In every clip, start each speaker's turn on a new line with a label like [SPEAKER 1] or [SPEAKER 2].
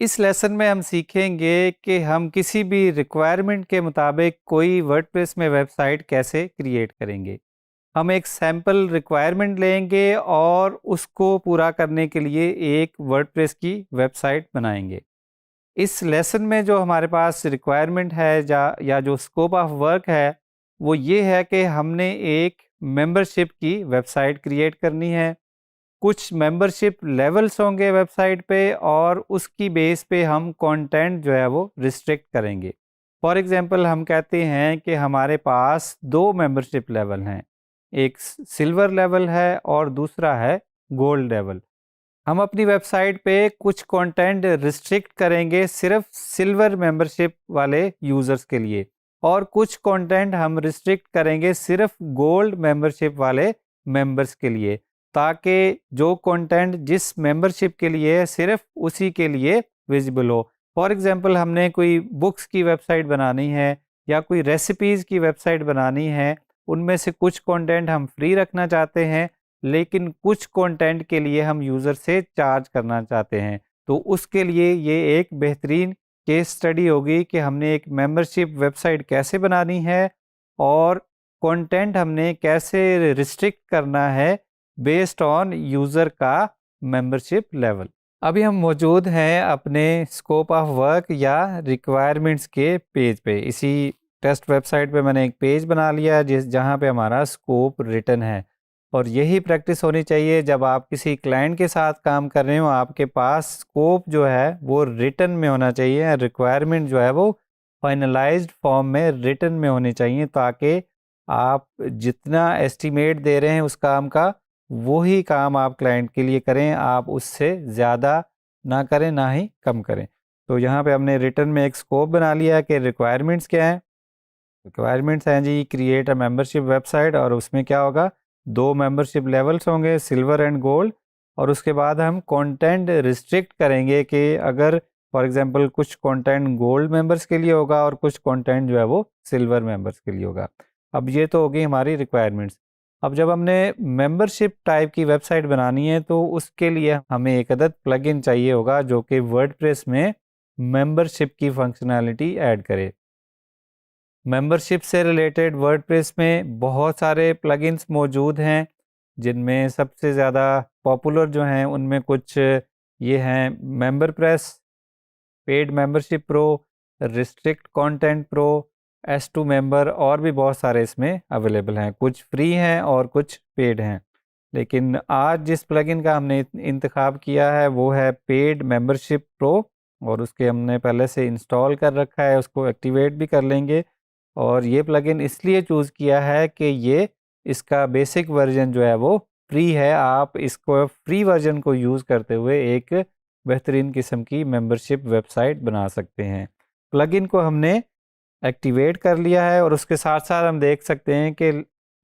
[SPEAKER 1] इस लेसन में हम सीखेंगे कि हम किसी भी रिक्वायरमेंट के मुताबिक कोई वर्डप्रेस में वेबसाइट कैसे क्रिएट करेंगे। हम एक सैम्पल रिक्वायरमेंट लेंगे और उसको पूरा करने के लिए एक वर्डप्रेस की वेबसाइट बनाएंगे। इस लेसन में जो हमारे पास रिक्वायरमेंट है या जो स्कोप ऑफ वर्क है वो ये है कि हमने एक मेंबरशिप की वेबसाइट क्रिएट करनी है। कुछ मेंबरशिप लेवल्स होंगे वेबसाइट पे और उसकी बेस पे हम कंटेंट जो है वो रिस्ट्रिक्ट करेंगे। फॉर एग्जांपल हम कहते हैं कि हमारे पास दो मेंबरशिप लेवल हैं, एक सिल्वर लेवल है और दूसरा है गोल्ड लेवल। हम अपनी वेबसाइट पे कुछ कंटेंट रिस्ट्रिक्ट करेंगे सिर्फ सिल्वर मेंबरशिप वाले यूज़र्स के लिए और कुछ कंटेंट हम रिस्ट्रिक्ट करेंगे सिर्फ गोल्ड मेंबरशिप वाले मेंबर्स के लिए, ताकि जो कंटेंट जिस मेंबरशिप के लिए है सिर्फ उसी के लिए विजिबल हो। फॉर एग्जांपल हमने कोई बुक्स की वेबसाइट बनानी है या कोई रेसिपीज़ की वेबसाइट बनानी है, उनमें से कुछ कंटेंट हम फ्री रखना चाहते हैं लेकिन कुछ कंटेंट के लिए हम यूज़र से चार्ज करना चाहते हैं। तो उसके लिए ये एक बेहतरीन केस स्टडी होगी कि हमने एक मेंबरशिप वेबसाइट कैसे बनानी है और कंटेंट हमने कैसे रिस्ट्रिक्ट करना है बेस्ड ऑन यूज़र का मेंबरशिप लेवल। अभी हम मौजूद हैं अपने स्कोप ऑफ वर्क या रिक्वायरमेंट्स के पेज पे। इसी टेस्ट वेबसाइट पे मैंने एक पेज बना लिया जहाँ पे हमारा स्कोप रिटन है और यही प्रैक्टिस होनी चाहिए जब आप किसी क्लाइंट के साथ काम कर रहे हो। आपके पास स्कोप जो है वो रिटन में होना चाहिए, रिक्वायरमेंट जो है वो फाइनलाइज्ड फॉर्म में रिटन में होनी चाहिए, ताकि आप जितना एस्टिमेट दे रहे हैं उस काम का वही काम आप क्लाइंट के लिए करें, आप उससे ज़्यादा ना करें ना ही कम करें। तो यहाँ पे हमने रिटन में एक स्कोप बना लिया है कि रिक्वायरमेंट्स क्या हैं। रिक्वायरमेंट्स हैं जी क्रिएट अ मेंबरशिप वेबसाइट, और उसमें क्या होगा, दो मेंबरशिप लेवल्स होंगे सिल्वर एंड गोल्ड, और उसके बाद हम कंटेंट रिस्ट्रिक्ट करेंगे कि अगर फॉर एग्जांपल कुछ कंटेंट गोल्ड मेंबर्स के लिए होगा और कुछ कंटेंट जो है वो सिल्वर मेंबर्स के लिए होगा। अब ये तो होगी हमारी रिक्वायरमेंट्स। अब जब हमने मेंबरशिप टाइप की वेबसाइट बनानी है तो उसके लिए हमें एक अदद प्लगइन चाहिए होगा जो कि वर्डप्रेस में मेंबरशिप की फंक्शनैलिटी ऐड करे। मेंबरशिप से रिलेटेड वर्डप्रेस में बहुत सारे प्लगइन्स मौजूद हैं, जिनमें सबसे ज़्यादा पॉपुलर जो हैं उनमें कुछ ये हैं member press, paid membership pro, restrict content pro, S2 member, और भी बहुत सारे इसमें अवेलेबल हैं। कुछ फ्री हैं और कुछ पेड हैं, लेकिन आज जिस प्लगइन का हमने इंतखाब किया है वो है पेड मेंबरशिप प्रो, और उसके हमने पहले से इंस्टॉल कर रखा है, उसको एक्टिवेट भी कर लेंगे। और ये प्लगइन इसलिए चूज़ किया है कि ये इसका बेसिक वर्जन जो है वो फ्री है। आप इसको फ्री वर्जन को यूज़ करते हुए एक बेहतरीन किस्म की मेंबरशिप वेबसाइट बना सकते हैं। प्लगइन को हमने एक्टिवेट कर लिया है और उसके साथ साथ हम देख सकते हैं कि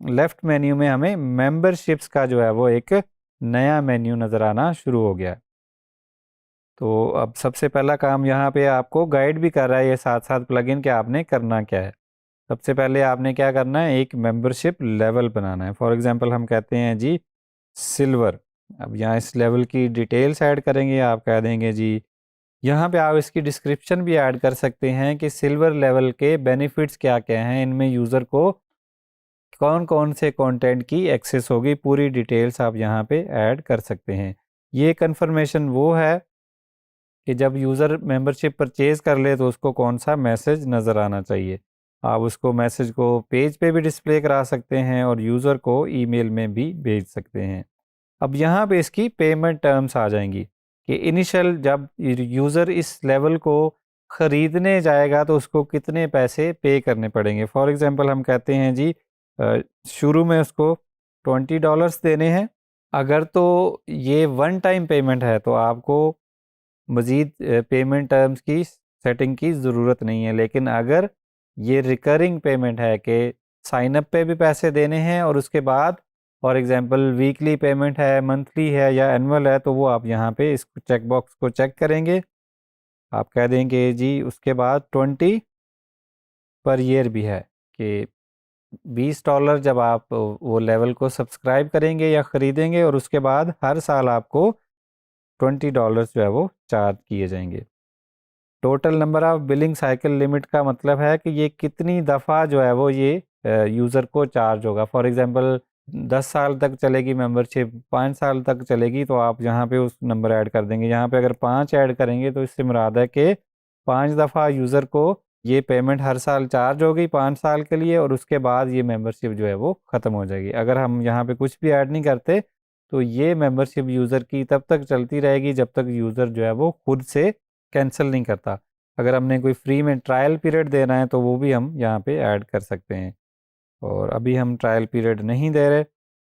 [SPEAKER 1] लेफ़्ट मेन्यू में हमें मेंबरशिप्स का जो है वो एक नया मेन्यू नज़र आना शुरू हो गया। तो अब सबसे पहला काम यहाँ पे आपको गाइड भी कर रहा है ये साथ साथ प्लगइन कि आपने करना क्या है। सबसे पहले आपने क्या करना है, एक मेंबरशिप लेवल बनाना है। फॉर एग्जांपल हम कहते हैं जी सिल्वर। अब यहाँ इस लेवल की डिटेल्स ऐड करेंगे, आप कह देंगे जी, यहाँ पे आप इसकी डिस्क्रिप्शन भी ऐड कर सकते हैं कि सिल्वर लेवल के बेनिफिट्स क्या क्या हैं, इनमें यूज़र को कौन कौन से कंटेंट की एक्सेस होगी, पूरी डिटेल्स आप यहाँ पे ऐड कर सकते हैं। ये कंफर्मेशन वो है कि जब यूज़र मेंबरशिप परचेज़ कर ले तो उसको कौन सा मैसेज नज़र आना चाहिए। आप उसको मैसेज को पेज पे भी डिस्प्ले करा सकते हैं और यूज़र को ईमेल में भी भेज सकते हैं। अब यहाँ पे इसकी पेमेंट टर्म्स आ जाएंगी कि इनिशियल जब यूज़र इस लेवल को ख़रीदने जाएगा तो उसको कितने पैसे पे करने पड़ेंगे। फॉर एग्ज़ाम्पल हम कहते हैं जी शुरू में उसको $20 देने हैं। अगर तो ये वन टाइम पेमेंट है तो आपको मज़ीद पेमेंट टर्म्स की सेटिंग की ज़रूरत नहीं है, लेकिन अगर ये रिकरिंग पेमेंट है कि साइन अप पे भी पैसे देने हैं और उसके बाद फॉर एग्जांपल वीकली पेमेंट है, मंथली है या एनुअल है, तो वो आप यहाँ पे इस चेक बॉक्स को चेक करेंगे। आप कह देंगे जी उसके बाद 20 पर ईयर भी है कि $20 जब आप वो लेवल को सब्सक्राइब करेंगे या ख़रीदेंगे और उसके बाद हर साल आपको $20 जो है वो चार्ज किए जाएंगे। Total number of billing cycle limit का मतलब है कि ये कितनी दफ़ा जो है वो ये यूज़र को चार्ज होगा। फॉर एग्जांपल 10 साल तक चलेगी मेंबरशिप, 5 साल तक चलेगी, तो आप यहाँ पे उस नंबर ऐड कर देंगे। यहाँ पे अगर 5 ऐड करेंगे तो इससे मुराद है कि 5 दफ़ा यूज़र को ये पेमेंट हर साल चार्ज होगी 5 साल के लिए, और उसके बाद ये मेंबरशिप जो है वो ख़त्म हो जाएगी। अगर हम यहाँ पे कुछ भी ऐड नहीं करते तो ये मेंबरशिप यूज़र की तब तक चलती रहेगी जब तक यूज़र जो है वो खुद से कैंसिल नहीं करता। अगर हमने कोई फ्री में ट्रायल पीरियड देना है तो वो भी हम यहाँ पे ऐड कर सकते हैं, और अभी हम ट्रायल पीरियड नहीं दे रहे।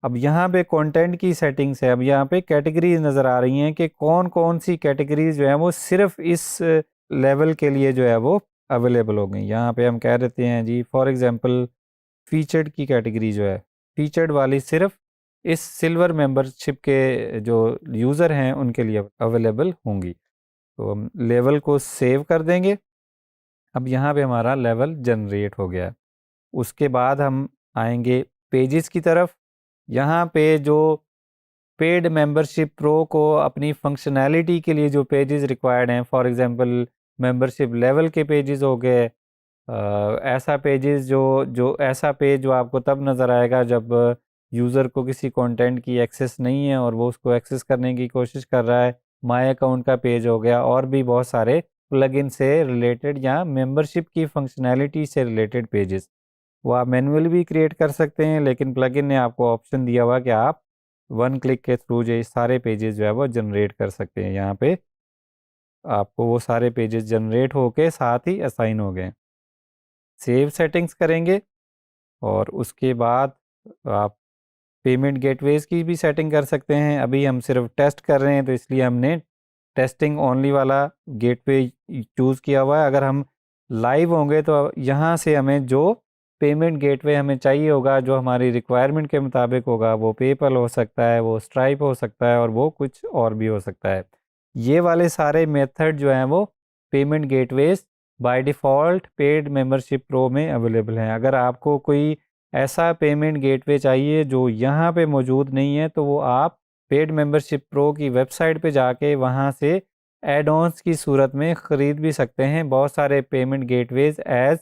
[SPEAKER 1] अब यहाँ पे कंटेंट की सेटिंग्स है। अब यहाँ पे कैटेगरीज नज़र आ रही हैं कि कौन कौन सी कैटेगरीज जो है वो सिर्फ इस लेवल के लिए जो है वो अवेलेबल हो गई। यहाँ पे हम कह देते हैं जी फॉर एग्जांपल फीचर्ड की कैटेगरी जो है, फीचर्ड वाली सिर्फ इस सिल्वर मेंबरशिप के जो यूज़र हैं उनके लिए अवेलेबल होंगी। तो हम लेवल को सेव कर देंगे। अब यहाँ पे हमारा लेवल जनरेट हो गया। उसके बाद हम आएंगे पेजेस की तरफ। यहाँ पे जो पेड मेंबरशिप प्रो को अपनी फंक्शनैलिटी के लिए जो पेजेस रिक्वायर्ड हैं, फॉर एग्जांपल मेंबरशिप लेवल के पेजेस हो गए, ऐसा पेजेस जो ऐसा पेज जो आपको तब नज़र आएगा जब यूज़र को किसी कंटेंट की एक्सेस नहीं है और वो उसको एक्सेस करने की कोशिश कर रहा है। माय अकाउंट का पेज हो गया, और भी बहुत सारे प्लगइन से रिलेटेड या मेंबरशिप की फंक्शनैलिटी से रिलेटेड पेजेस, वो आप मैनुअली भी क्रिएट कर सकते हैं, लेकिन प्लगइन ने आपको ऑप्शन दिया हुआ कि आप वन क्लिक के थ्रू जो सारे पेजेस जो है वो जनरेट कर सकते हैं। यहाँ पे आपको वो सारे पेजेस जनरेट होके साथ ही असाइन हो गए। सेव सेटिंग्स करेंगे, और उसके बाद आप पेमेंट गेटवेज़ की भी सेटिंग कर सकते हैं। अभी हम सिर्फ टेस्ट कर रहे हैं तो इसलिए हमने टेस्टिंग ओनली वाला गेटवे चूज़ किया हुआ है। अगर हम लाइव होंगे तो यहाँ से हमें जो पेमेंट गेटवे हमें चाहिए होगा, जो हमारी रिक्वायरमेंट के मुताबिक होगा, वो पेपल हो सकता है, वो स्ट्राइप हो सकता है, और वो कुछ और भी हो सकता है। ये वाले सारे मेथड जो हैं वो payment gateways by default paid membership pro में अवेलेबल हैं। अगर आपको कोई ऐसा पेमेंट गेटवे चाहिए जो यहाँ पे मौजूद नहीं है तो वो आप पेड मेंबरशिप प्रो की वेबसाइट पे जाके वहाँ से एड ऑन्स की सूरत में ख़रीद भी सकते हैं। बहुत सारे payment gateways as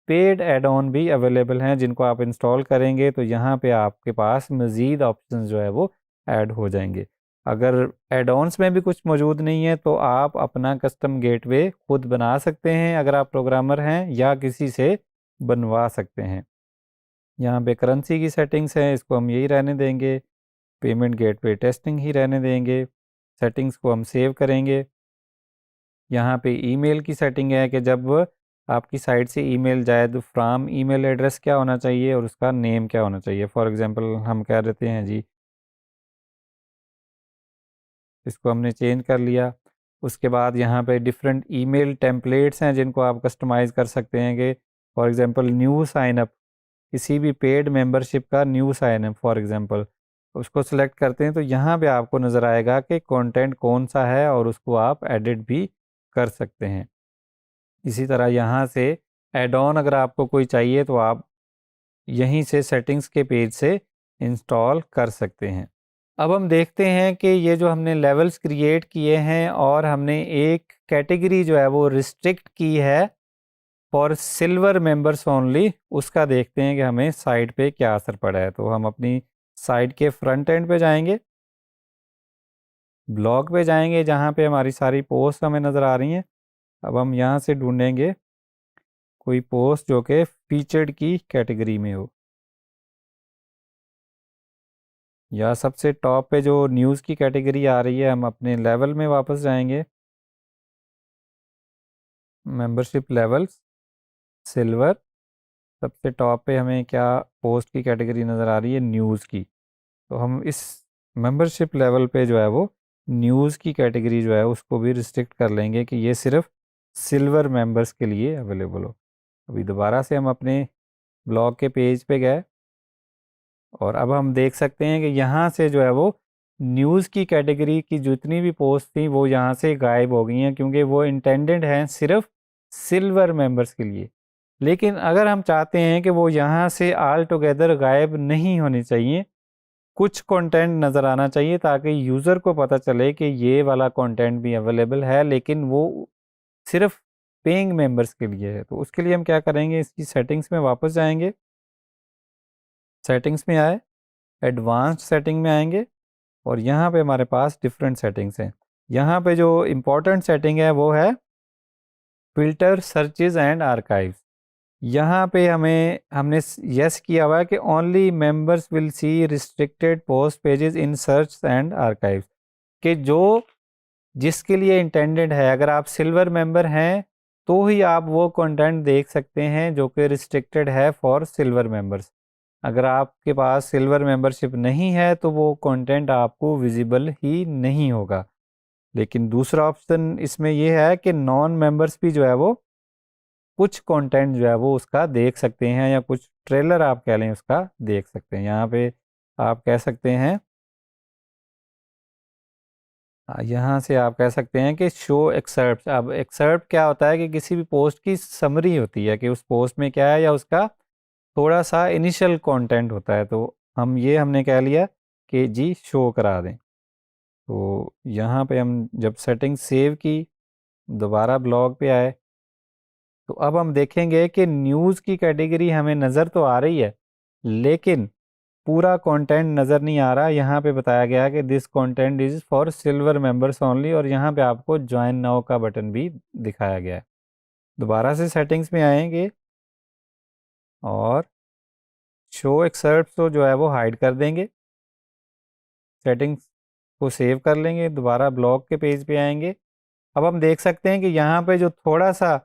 [SPEAKER 1] paid add on भी अवेलेबल हैं जिनको आप इंस्टॉल करेंगे तो यहाँ पे आपके पास मज़ीद ऑप्शन जो है वो ऐड हो जाएंगे। अगर एड ऑन्स में भी कुछ मौजूद नहीं है तो आप अपना कस्टम गेटवे खुद बना सकते हैं अगर आप प्रोग्रामर हैं, या किसी से बनवा सकते हैं। यहाँ पे करेंसी की सेटिंग्स हैं, इसको हम यही रहने देंगे। पेमेंट गेटवे टेस्टिंग ही रहने देंगे। सेटिंग्स को हम सेव करेंगे। यहाँ पे ईमेल की सेटिंग है कि जब आपकी साइट से ईमेल जाए तो फ्रॉम ईमेल एड्रेस क्या होना चाहिए और उसका नेम क्या होना चाहिए। फॉर एग्जांपल हम कह देते हैं जी, इसको हमने चेंज कर लिया। उसके बाद यहाँ पे डिफरेंट ईमेल टेम्पलेट्स हैं जिनको आप कस्टमाइज़ कर सकते हैं कि for example new sign up, किसी भी पेड मेंबरशिप का new sign up for example, उसको सिलेक्ट करते हैं तो यहाँ पे आपको नज़र आएगा कि कंटेंट कौन सा है और उसको आप एडिट भी कर सकते हैं। इसी तरह यहाँ से एड ऑन अगर आपको कोई चाहिए तो आप यहीं से सेटिंग्स के पेज से इंस्टॉल कर सकते हैं। अब हम देखते हैं कि ये जो हमने लेवल्स क्रिएट किए हैं और हमने एक कैटेगरी जो है वो रिस्ट्रिक्ट की है फॉर सिल्वर मेंबर्स ओनली, उसका देखते हैं कि हमें साइट पे क्या असर पड़ा है। तो हम अपनी साइट के फ्रंट एंड पे जाएंगे, ब्लॉग पे जाएंगे जहाँ पे हमारी सारी पोस्ट हमें नज़र आ रही हैं। अब हम यहाँ से ढूंढेंगे कोई पोस्ट जो कि फीचर्ड की कैटेगरी में हो, या सबसे टॉप पे जो न्यूज़ की कैटेगरी आ रही है। हम अपने लेवल में वापस जाएंगे, मेंबरशिप लेवल्स सिल्वर, सबसे टॉप पे हमें क्या पोस्ट की कैटेगरी नज़र आ रही है, न्यूज़ की। तो हम इस मेंबरशिप लेवल पे जो है वो न्यूज़ की कैटेगरी जो है उसको भी रिस्ट्रिक्ट कर लेंगे कि ये सिर्फ सिल्वर मेंबर्स के लिए अवेलेबल हो। अभी दोबारा से हम अपने ब्लॉग के पेज पे गए और अब हम देख सकते हैं कि यहाँ से जो है वो न्यूज़ की कैटेगरी की जितनी भी पोस्ट थी वो यहाँ से गायब हो गई हैं, क्योंकि वो इंटेंडेड हैं सिर्फ सिल्वर मेंबर्स के लिए। लेकिन अगर हम चाहते हैं कि वो यहाँ से ऑल टुगेदर गायब नहीं होनी चाहिए, कुछ कंटेंट नज़र आना चाहिए ताकि यूज़र को पता चले कि ये वाला कंटेंट भी अवेलेबल है, लेकिन वो सिर्फ पेइंग मेंबर्स के लिए है। तो उसके लिए हम क्या करेंगे, इसकी सेटिंग्स में वापस जाएंगे, सेटिंग्स में आए, एडवांस्ड सेटिंग में आएंगे और यहाँ पे हमारे पास डिफरेंट सेटिंग्स हैं। यहाँ पे जो इम्पोर्टेंट सेटिंग है वो है फिल्टर सर्चेज एंड आर्काइव्स। यहाँ पे हमने यस किया हुआ है कि only members will see restricted post pages in search and archives, कि जो जिसके लिए इंटेंडेड है, अगर आप सिल्वर मेंबर हैं तो ही आप वो कंटेंट देख सकते हैं जो कि रिस्ट्रिक्टेड है फॉर सिल्वर मेंबर्स। अगर आपके पास सिल्वर मेंबरशिप नहीं है तो वो कंटेंट आपको विजिबल ही नहीं होगा। लेकिन दूसरा ऑप्शन इसमें ये है कि नॉन मेंबर्स भी जो है वो कुछ कंटेंट जो है वो उसका देख सकते हैं, या कुछ ट्रेलर आप कह लें उसका देख सकते हैं। यहाँ पे आप कह सकते हैं, यहाँ से आप कह सकते हैं कि शो एक्सर्प्ट। अब एक्सर्प्ट क्या होता है कि किसी भी पोस्ट की समरी होती है कि उस पोस्ट में क्या है, या उसका थोड़ा सा इनिशियल कंटेंट होता है। तो हमने कह लिया कि जी शो करा दें। तो यहाँ पे हम जब सेटिंग सेव की, दोबारा ब्लॉग पे आए, तो अब हम देखेंगे कि न्यूज़ की कैटेगरी हमें नज़र तो आ रही है लेकिन पूरा कंटेंट नज़र नहीं आ रहा। यहाँ पे बताया गया है कि this content is for silver members only, और यहाँ पे आपको ज्वाइन नाउ का बटन भी दिखाया गया है। दोबारा से सेटिंग्स में आएंगे और शो एक्सर्प्ट तो जो है वो हाइड कर देंगे, सेटिंग्स को सेव कर लेंगे, दोबारा ब्लॉग के पेज पे आएंगे। अब हम देख सकते हैं कि यहाँ पे जो थोड़ा सा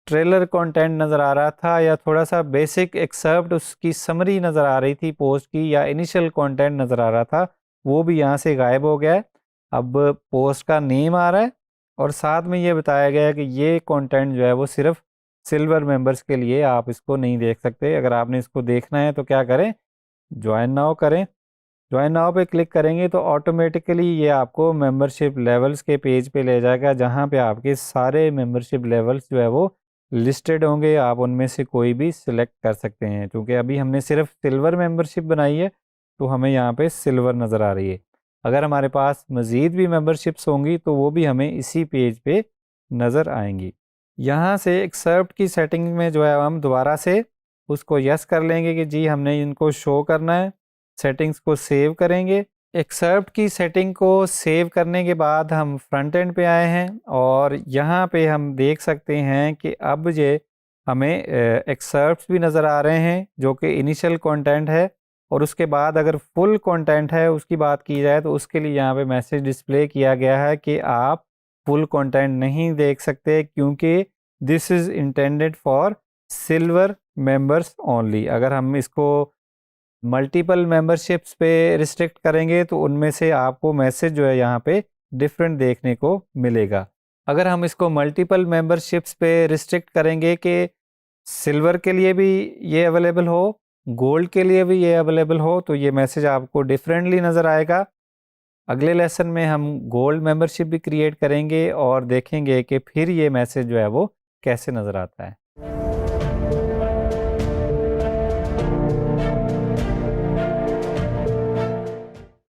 [SPEAKER 1] ट्रेलर कंटेंट नज़र आ रहा था, या थोड़ा सा बेसिक एक्सर्प्ट उसकी समरी नज़र आ रही थी पोस्ट की, या इनिशियल कंटेंट नज़र आ रहा था, वो भी यहाँ से गायब हो गया है। अब पोस्ट का नेम आ रहा है और साथ में ये बताया गया है कि ये कंटेंट जो है वो सिर्फ सिल्वर मेंबर्स के लिए, आप इसको नहीं देख सकते। अगर आपने इसको देखना है तो क्या करें, ज्वाइन नाउ करें। ज्वाइन नाउ पे क्लिक करेंगे तो ऑटोमेटिकली ये आपको मेंबरशिप लेवल्स के पेज पे ले जाएगा, जहाँ पे आपके सारे मेंबरशिप लेवल्स जो है वो लिस्टेड होंगे। आप उनमें से कोई भी सिलेक्ट कर सकते हैं। क्योंकि अभी हमने सिर्फ सिल्वर मेंबरशिप बनाई है तो हमें यहाँ पे सिल्वर नज़र आ रही है। अगर हमारे पास मज़ीद भी मेंबरशिप्स होंगी तो वो भी हमें इसी पेज पे नज़र आएंगी। यहाँ से एक्सेप्ट की सेटिंग में जो है हम दोबारा से उसको यस कर लेंगे कि जी हमने इनको शो करना है। सेटिंग्स को सेव करेंगे। एक्सेप्ट की सेटिंग को सेव करने के बाद हम फ्रंट एंड पे आए हैं और यहाँ पे हम देख सकते हैं कि अब ये हमें एक्सेप्ट्स भी नज़र आ रहे हैं जो कि इनिशियल कंटेंट है, और उसके बाद अगर फुल कंटेंट है उसकी बात की जाए तो उसके लिए यहाँ पे मैसेज डिस्प्ले किया गया है कि आप फुल कंटेंट नहीं देख सकते क्योंकि this is intended for silver members only. अगर हम इसको मल्टीपल मेंबरशिप्स पे रिस्ट्रिक्ट करेंगे तो उनमें से आपको मैसेज जो है यहाँ पे डिफरेंट देखने को मिलेगा। अगर हम इसको मल्टीपल मेंबरशिप्स पे रिस्ट्रिक्ट करेंगे कि सिल्वर के लिए भी ये अवेलेबल हो, गोल्ड के लिए भी ये अवेलेबल हो, तो ये मैसेज आपको डिफरेंटली नज़र आएगा। अगले लेसन में हम गोल्ड मेंबरशिप भी क्रिएट करेंगे और देखेंगे कि फिर ये मैसेज जो है वो कैसे नज़र आता है।